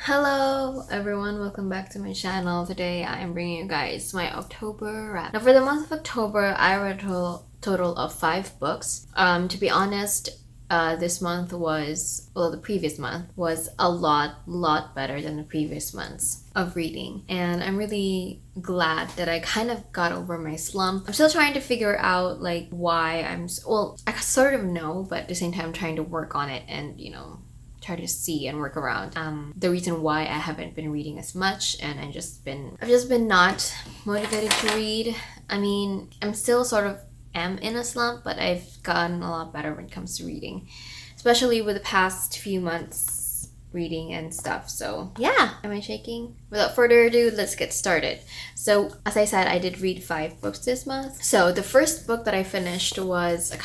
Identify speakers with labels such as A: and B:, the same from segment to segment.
A: Hello everyone, welcome back to my channel. Today I am bringing you guys my October wrap. Now for the month of October, I read a total of 5 books. To be honest, this month was, well, the previous month was a lot better than the previous months of reading. And I'm really glad that I kind of got over my slump. I'm still trying to figure out like why well, I sort of know, but at the same time I'm trying to work on it and, try to see and work around the reason why I haven't been reading as much, and I've just been not motivated to read. I mean, I'm still sort of am in a slump, but I've gotten a lot better when it comes to reading, especially with the past few months reading and stuff. So yeah, am I shaking? Without further ado, let's get started. So as I said, I did read 5 books this month. So the first book that I finished was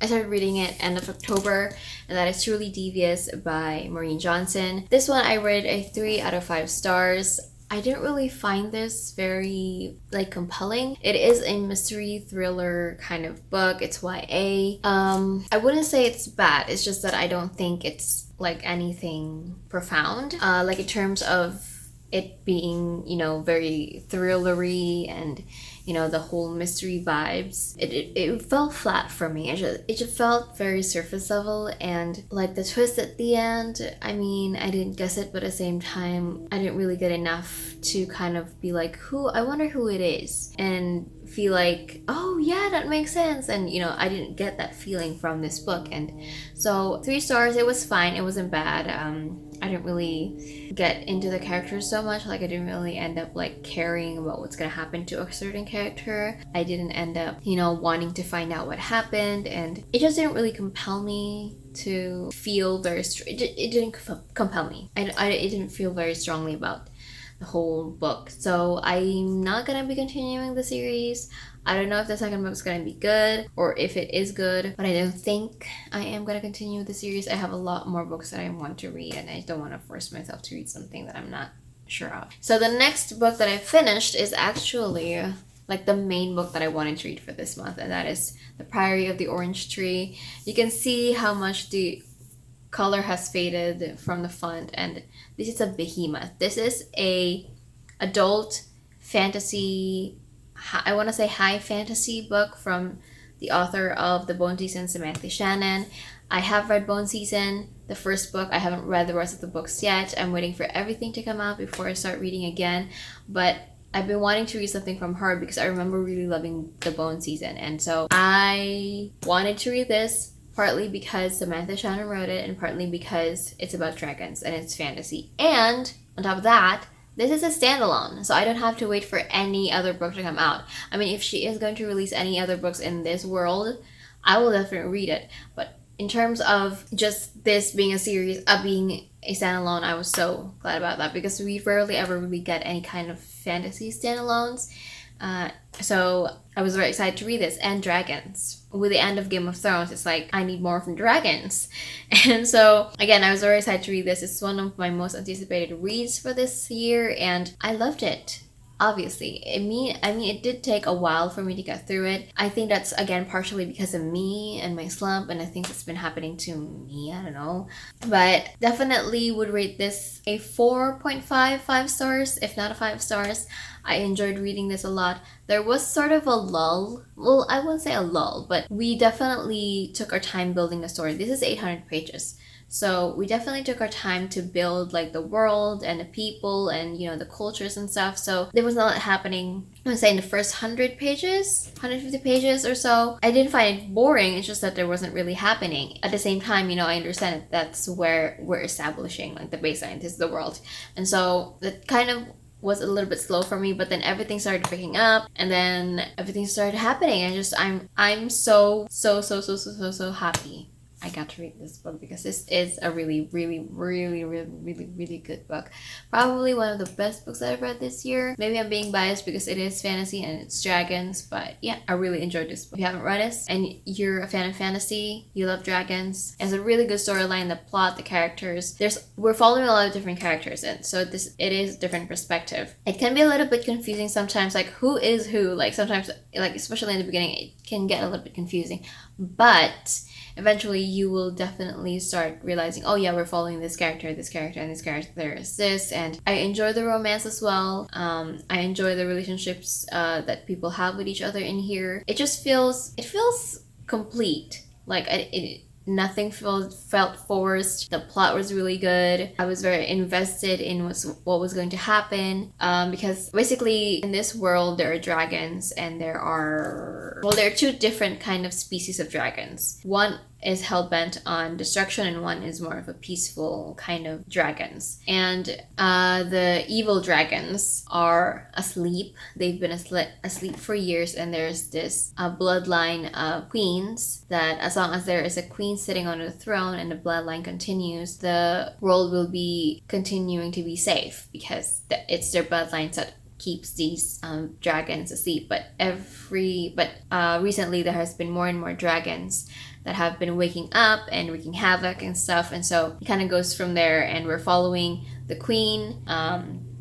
A: I started reading it end of October, and that is Truly Devious by Maureen Johnson. This one I rated a 3 out of 5 stars. I didn't really find this very compelling. It is a mystery thriller kind of book. It's YA. I wouldn't say it's bad. It's just that I don't think it's anything profound. In terms of it being, very thrillery and, the whole mystery vibes. It fell flat for me. It just felt very surface level, and the twist at the end, I mean, I didn't guess it, but at the same time, I didn't really get enough to kind of be like, I wonder who it is, and feel like, oh yeah, that makes sense. And I didn't get that feeling from this book, and so 3 stars. It was fine. It wasn't bad. I didn't really get into the characters so much. I didn't really end up caring about what's gonna happen to a certain character. I didn't end up, wanting to find out what happened, and it just didn't really compel me to feel very. It didn't compel me. It didn't feel very strongly about the whole book. So I'm not gonna be continuing the series. I don't know if the second book is gonna be good or if it is good, but I don't think I am gonna continue the series. I have a lot more books that I want to read, and I don't want to force myself to read something that I'm not sure of. So the next book that I finished is actually the main book that I wanted to read for this month, and that is The Priory of the Orange Tree. You can see how much the color has faded from the font, and this is a behemoth. This is a adult fantasy, I want to say high fantasy book from the author of The Bone Season, Samantha Shannon. I have read Bone Season, the first book. I haven't read the rest of the books yet. I'm waiting for everything to come out before I start reading again, but I've been wanting to read something from her because I remember really loving The Bone Season, and so I wanted to read this, partly because Samantha Shannon wrote it, and partly because it's about dragons and it's fantasy. And on top of that, this is a standalone, so I don't have to wait for any other book to come out. I mean, if she is going to release any other books in this world, I will definitely read it. But in terms of just this being a series, being a standalone, I was so glad about that, because we rarely ever really get any kind of fantasy standalones. So I was very excited to read this. And dragons. With the end of Game of Thrones, it's I need more from dragons. And so, again, I was very excited to read this. It's one of my most anticipated reads for this year, and I loved it. Obviously. I mean, it did take a while for me to get through it. I think that's, again, partially because of me and my slump, and I think it's been happening to me. I don't know. But definitely would rate this a 4.5 stars, if not a 5 stars. I enjoyed reading this a lot. There was sort of a lull. Well, I wouldn't say a lull, but we definitely took our time building the story. This is 800 pages. So we definitely took our time to build the world and the people and the cultures and stuff. So there was a lot happening. I would say in the first 100 pages, 150 pages or so. I didn't find it boring. It's just that there wasn't really happening. At the same time, I understand that that's where we're establishing the baseline. This is the world, and so that kind of was a little bit slow for me, but then everything started picking up, and then everything started happening, and I'm so happy I got to read this book, because this is a really good book. Probably one of the best books that I've read this year. Maybe I'm being biased because it is fantasy and it's dragons, but yeah, I really enjoyed this book. If you haven't read it and you're a fan of fantasy, you love dragons, it's a really good storyline, the plot, the characters. We're following a lot of different characters, and so it is different perspective. It can be a little bit confusing sometimes, who is who, sometimes, especially in the beginning, it can get a little bit confusing, but eventually you will definitely start realizing, oh yeah, we're following this character, and this character is this. And I enjoy the romance as well. I enjoy the relationships that people have with each other in here. It feels complete. Like nothing felt forced. The plot was really good. I was very invested in what was going to happen, because basically in this world there are dragons, and there are two different kind of species of dragons. One is hell-bent on destruction, and one is more of a peaceful kind of dragons. And the evil dragons are asleep. They've been asleep for years, and there's this bloodline of queens that as long as there is a queen sitting on the throne and the bloodline continues, the world will be continuing to be safe, because it's their bloodlines that keeps these dragons asleep. But recently there has been more and more dragons that have been waking up and wreaking havoc and stuff, and so it kind of goes from there. And we're following the queen,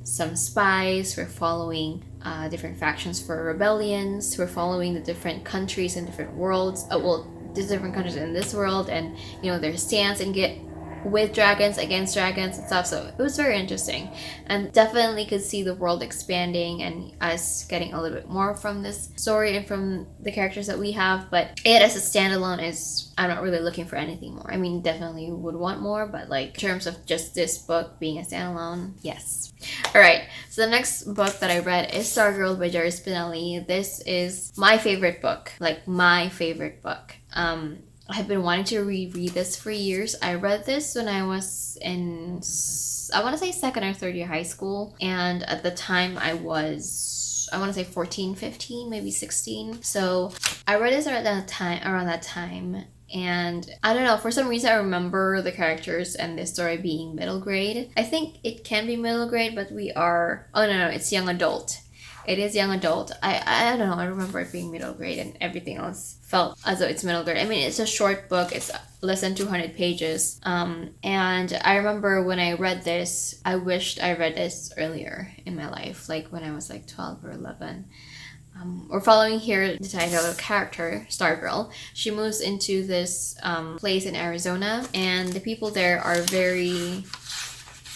A: some spies, we're following different factions for rebellions, we're following the different countries and different worlds, the different countries in this world, and their stance and get with dragons, against dragons and stuff. So it was very interesting, and definitely could see the world expanding and us getting a little bit more from this story and from the characters that we have. But it as a standalone I'm not really looking for anything more. I mean, definitely would want more, but like in terms of just this book being a standalone, yes. Alright, so the next book that I read is Stargirl by Jerry Spinelli. This is my favorite book, like my favorite book. I have been wanting to reread this for years. I read this when I was in, I want to say second or third year high school. And at the time I was, I want to say 14, 15, maybe 16. So I read this around that time. And I don't know, for some reason I remember the characters and the story being middle grade. I think it can be middle grade, but it's young adult. It is young adult. I don't know, I remember it being middle grade, and everything else felt as though it's middle grade. I mean, it's a short book, it's less than 200 pages. And I remember when I read this, I wished I read this earlier in my life, like when I was like 12 or 11. We're following here the title of the character, Stargirl. She moves into this place in Arizona, and the people there are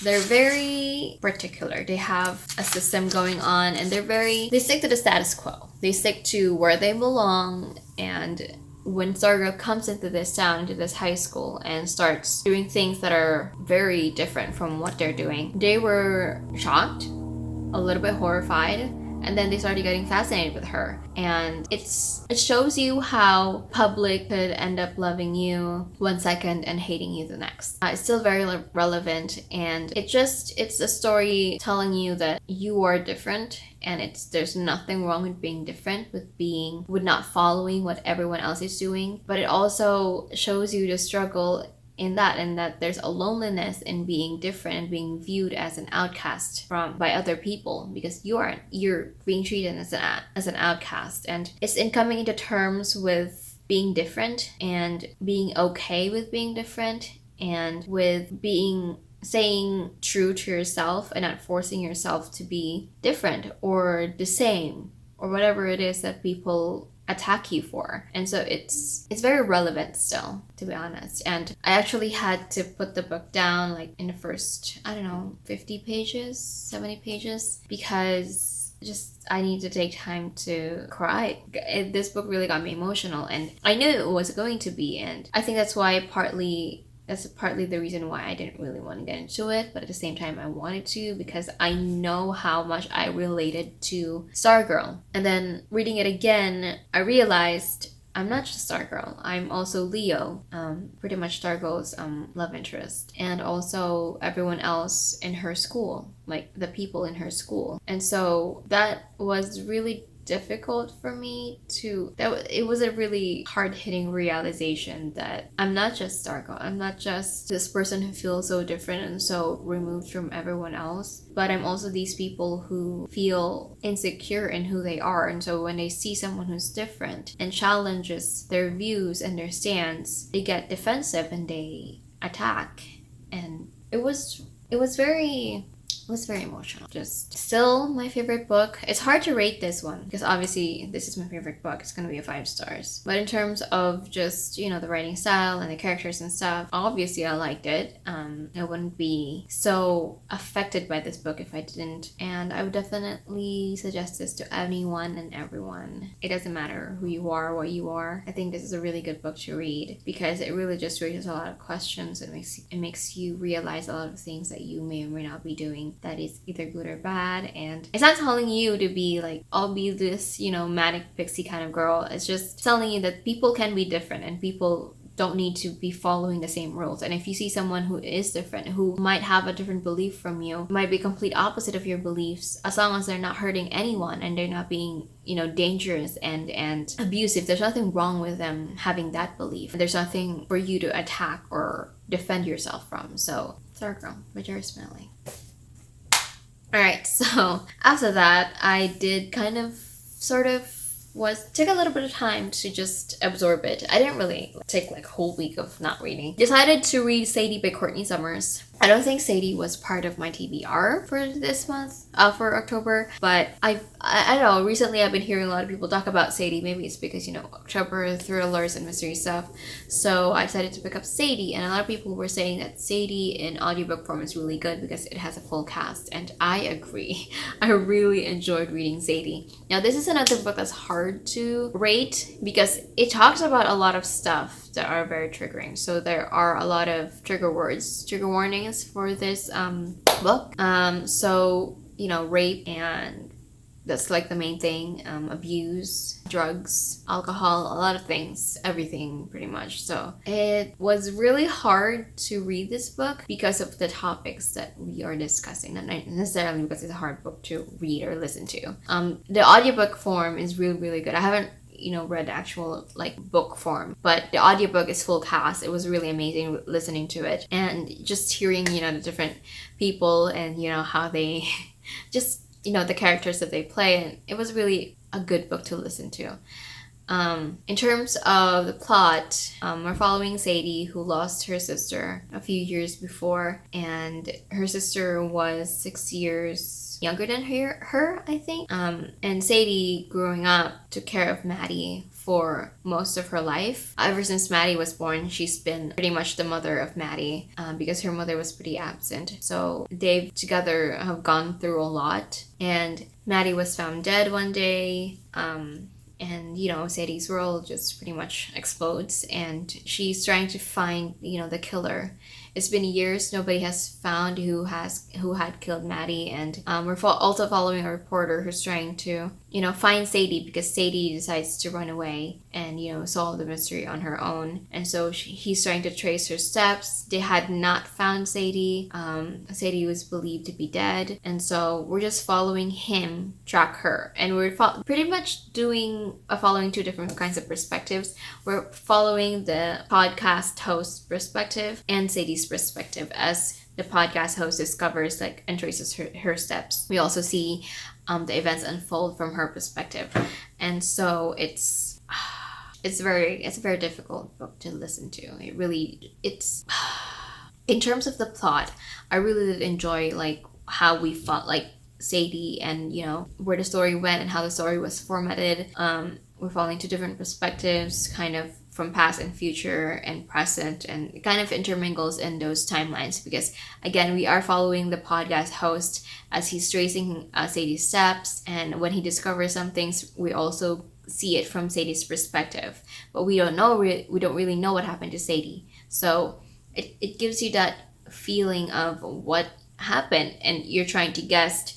A: they're very particular. They have a system going on, and they stick to the status quo. They stick to where they belong. And when Stargirl comes into this town, into this high school, and starts doing things that are very different from what they're doing, they were shocked, a little bit horrified, and then they started getting fascinated with her. And it shows you how public could end up loving you one second and hating you the next. It's still very relevant, and it's a story telling you that you are different, and there's nothing wrong with being different, with not following what everyone else is doing. But it also shows you the struggle in that, and that there's a loneliness in being different and being viewed as an outcast by other people, because you're being treated as an outcast. And it's in coming into terms with being different, and being okay with being different, and with saying true to yourself and not forcing yourself to be different or the same or whatever it is that people attack you for. And so it's very relevant still, to be honest. And I actually had to put the book down like in the first, 50 pages, 70 pages, because I need to take time to cry. This book really got me emotional, and I knew it was going to be, and I think that's partly the reason why I didn't really want to get into it, but at the same time I wanted to, because I know how much I related to Stargirl. And then reading it again, I realized I'm not just Stargirl, I'm also Leo, pretty much Stargirl's love interest, and also everyone else in her school, like the people in her school. And so that was really difficult for me it was a really hard-hitting realization that I'm not just Stargirl. I'm not just this person who feels so different and so removed from everyone else, but I'm also these people who feel insecure in who they are. And so when they see someone who's different and challenges their views and their stance, they get defensive and they attack. And it was very was very emotional. Just still my favorite book. It's hard to rate this one because obviously this is my favorite book. It's gonna be a 5 stars. But in terms of just, you know, the writing style and the characters and stuff, obviously I liked it. I wouldn't be so affected by this book if I didn't. And I would definitely suggest this to anyone and everyone. It doesn't matter who you are, what you are. I think this is a really good book to read because it really just raises a lot of questions. It makes you realize a lot of things that you may or may not be doing that is either good or bad. And it's not telling you to be like, I'll be this, you know, manic pixie kind of girl. It's just telling you that people can be different and people don't need to be following the same rules. And if you see someone who is different, who might have a different belief from you, might be complete opposite of your beliefs, as long as they're not hurting anyone and they're not being, you know, dangerous and abusive, there's nothing wrong with them having that belief. There's nothing for you to attack or defend yourself from. So, Stargirl by Jerry Smelly. Alright, so after that, I did kind of took a little bit of time to just absorb it. I didn't really take like a whole week of not reading. Decided to read Sadie by Courtney Summers. I don't think Sadie was part of my TBR for this month, for October, but I don't know, recently I've been hearing a lot of people talk about Sadie. Maybe it's because, you know, October thrillers and mystery stuff. So I decided to pick up Sadie, and a lot of people were saying that Sadie in audiobook form is really good because it has a full cast, and I agree. I really enjoyed reading Sadie. Now this is another book that's hard to rate because it talks about a lot of stuff that are very triggering. So there are a lot of trigger words, trigger warnings for this book. So, you know, rape, and that's like the main thing, abuse, drugs, alcohol, a lot of things, everything pretty much. So it was really hard to read this book because of the topics that we are discussing, not necessarily because it's a hard book to read or listen to. The audiobook form is really, really good. I haven't, you know, read the actual like book form, but the audiobook is full cast. It was really amazing listening to it and just hearing, you know, the different people and, you know, how they just, you know, the characters that they play, and it was really a good book to listen to. In terms of the plot, we're following Sadie, who lost her sister a few years before, and her sister was 6 years younger than her, I think. And Sadie, growing up, took care of Maddie for most of her life. Ever since Maddie was born, she's been pretty much the mother of Maddie, because her mother was pretty absent. So they together have gone through a lot, and Maddie was found dead one day. And, you know, Sadie's world just pretty much explodes, and she's trying to find, you know, the killer. It's been years, nobody has found who had killed Maddie, and we're also following a reporter who's trying to, you know, find Sadie because Sadie decides to run away and, you know, solve the mystery on her own. And so he's trying to trace her steps. They had not found Sadie. Sadie was believed to be dead, and so we're just following him track her, and we're pretty much following two different kinds of perspectives. We're following the podcast host perspective and Sadie's perspective as the podcast host discovers like and traces her steps. We also see the events unfold from her perspective, and so it's a very difficult book to listen to. It's in terms of the plot, I really did enjoy like how we fought like Sadie and, you know, where the story went and how the story was formatted. We're following two different perspectives, kind of from past and future and present, and it kind of intermingles in those timelines because, again, we are following the podcast host as he's tracing Sadie's steps, and when he discovers some things, we also see it from Sadie's perspective, but we don't really know what happened to Sadie. So it gives you that feeling of what happened, and you're trying to guess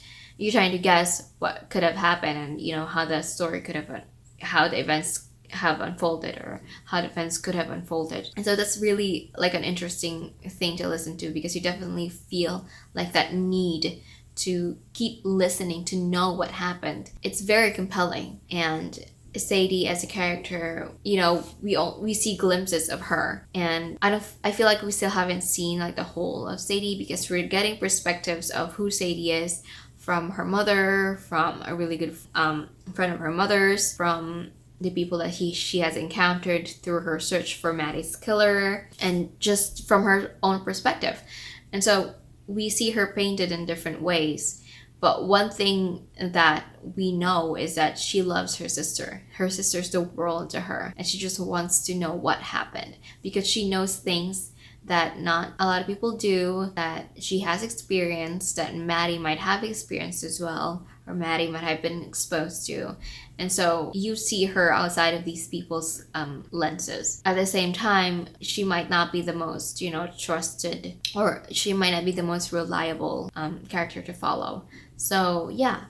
A: what could have happened, and, you know, how the story could have, how the events have unfolded, or how the events could have unfolded. And so that's really like an interesting thing to listen to because you definitely feel like that need to keep listening to know what happened. It's very compelling, and Sadie as a character, you know, we see glimpses of her, and I feel like we still haven't seen like the whole of Sadie because we're getting perspectives of who Sadie is from her mother, from a really good friend of her mother's, from the people that she has encountered through her search for Maddie's killer, and just from her own perspective. And so we see her painted in different ways. But one thing that we know is that she loves her sister. Her sister's the world to her, and she just wants to know what happened because she knows things that not a lot of people do, that she has experienced, that Maddie might have experienced as well, or Maddie might have been exposed to. And so you see her outside of these people's lenses. At the same time, she might not be the most, trusted, or she might not be the most reliable character to follow. So yeah,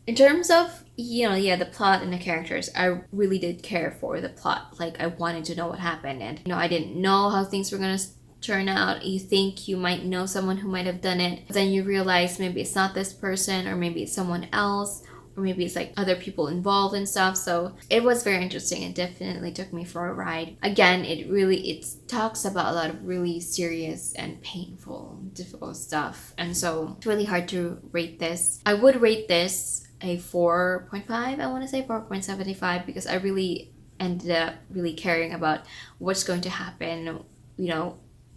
A: in terms of, the plot and the characters, I really did care for the plot. Like, I wanted to know what happened, and, I didn't know how things were going to turn out. You think you might know someone who might have done it, but then you realize maybe it's not this person, or maybe it's someone else, or maybe it's like other people involved and stuff. So it was very interesting. It definitely took me for a ride. Again, it talks about a lot of really serious and painful, difficult stuff, and so it's really hard to rate this. I would rate this a 4.5. I want to say 4.75 because I really ended up really caring about what's going to happen.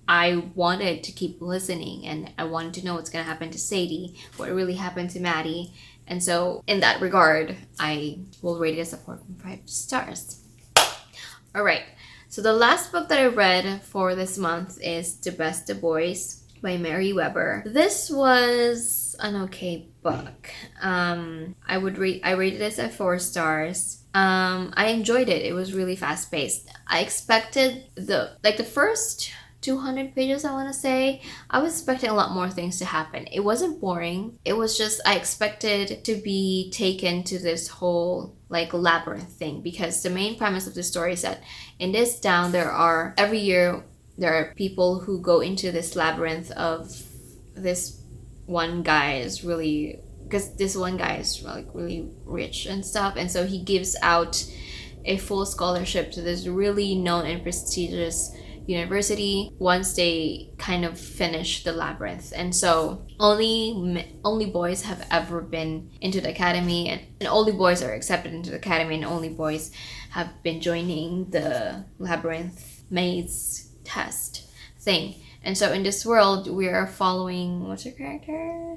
A: I wanted to keep listening, and I wanted to know what's going to happen to Sadie, what really happened to Maddie. And so in that regard, I will rate it as a 4.5 stars. All right. So the last book that I read for this month is The Beste Boys by Mary Weber. This was an okay book. I rated this at 4 stars. I enjoyed it. It was really fast paced. I expected the first 200 pages, I want to say, I was expecting a lot more things to happen. It wasn't boring. It was just, I expected to be taken to this whole labyrinth thing, because the main premise of the story is that in this town every year there are people who go into this labyrinth of this one guy is really, because this one guy is really rich and stuff, and so he gives out a full scholarship to this really known and prestigious university once they kind of finish the labyrinth. And so only boys have ever been into the academy, and only boys are accepted into the academy, and only boys have been joining the labyrinth maze test thing. And so in this world, we are following, what's her character?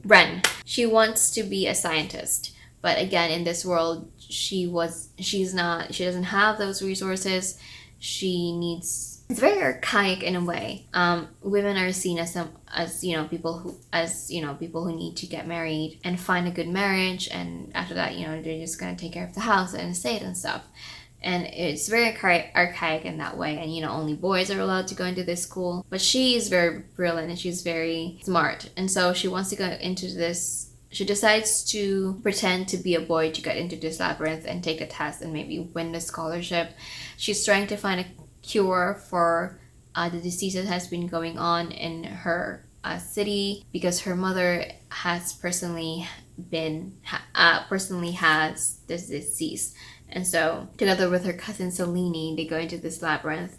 A: Ren. She wants to be a scientist, but again, in this world, she doesn't have those resources. It's very archaic in a way. Women are seen as people who need to get married and find a good marriage, and after that, they're just gonna take care of the house and estate and stuff. And it's very archaic in that way, and only boys are allowed to go into this school. But she is very brilliant and she's very smart, and so she wants to go into this. She decides to pretend to be a boy to get into this labyrinth and take the test and maybe win the scholarship. She's trying to find a cure for the disease that has been going on in her city, because her mother has personally has this disease. And so together with her cousin Selene, they go into this labyrinth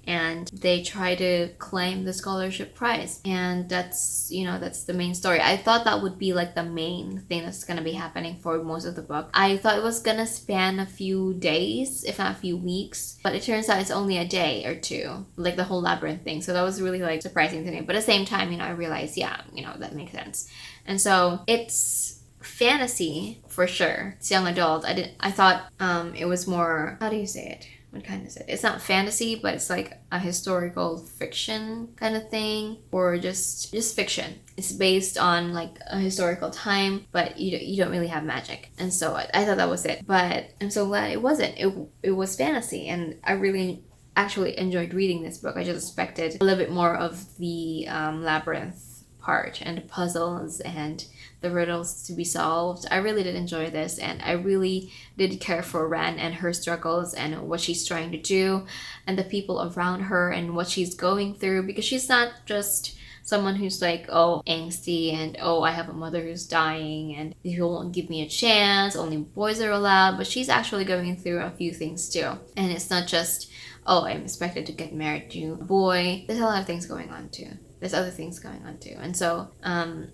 A: and they try to claim the scholarship prize. And that's the main story. I thought that would be the main thing that's going to be happening for most of the book. I thought it was going to span a few days, if not a few weeks, but it turns out it's only a day or two, the whole labyrinth thing. So that was really surprising to me. But at the same time, I realized, that makes sense. And so it's fantasy for sure. It's young adult. I thought it was more, how do you say it? What kind is it? It's not fantasy, but it's a historical fiction kind of thing, or just fiction. It's based on a historical time, but you don't really have magic. And so I thought that was it. But I'm so glad it wasn't. It was fantasy, and I really actually enjoyed reading this book. I just expected a little bit more of the labyrinth part and the puzzles and the riddles to be solved. I really did enjoy this, and I really did care for Ren and her struggles and what she's trying to do and the people around her and what she's going through, because she's not just someone who's angsty and I have a mother who's dying and people won't give me a chance, only boys are allowed, but she's actually going through a few things too. And it's not just I'm expected to get married to a boy. There's a lot of things going on too. There's other things going on too. And so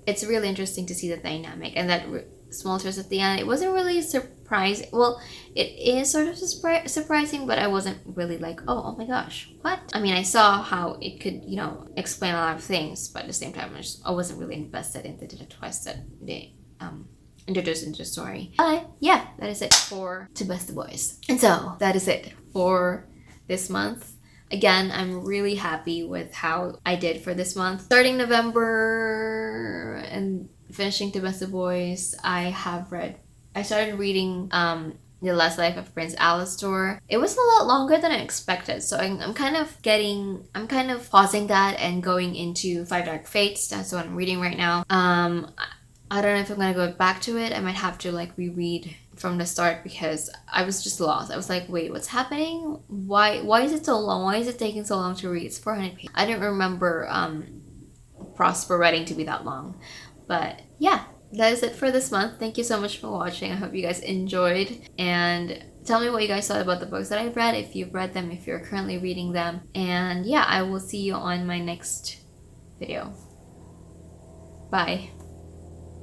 A: it's really interesting to see the dynamic, and that small twist at the end. It wasn't really surprising. Well, it is sort of surprising, but I wasn't really like, oh my gosh, what? I mean, I saw how it could, you know, explain a lot of things, but at the same time, I wasn't really invested into the twist that they introduced into the story. But yeah, that is it for To Beste Boys. And so that is it for this month. Again, I'm really happy with how I did for this month. Starting November and finishing To Beste Boys, I started reading The Last Life of Prince Alastor. It was a lot longer than I expected, so I'm kind of pausing that and going into Five Dark Fates. That's what I'm reading right now. I don't know if I'm gonna go back to it. I might have to like reread from the start because I was just lost. I was like, wait, what's happening? Why is it so long? Why is it taking so long to read? It's 400 pages. I didn't remember Prosper writing to be that long. But yeah, that is it for this month. Thank you so much for watching. I hope you guys enjoyed, and tell me what you guys thought about the books that I've read, if you've read them, if you're currently reading them. And yeah, I will see you on my next video. Bye.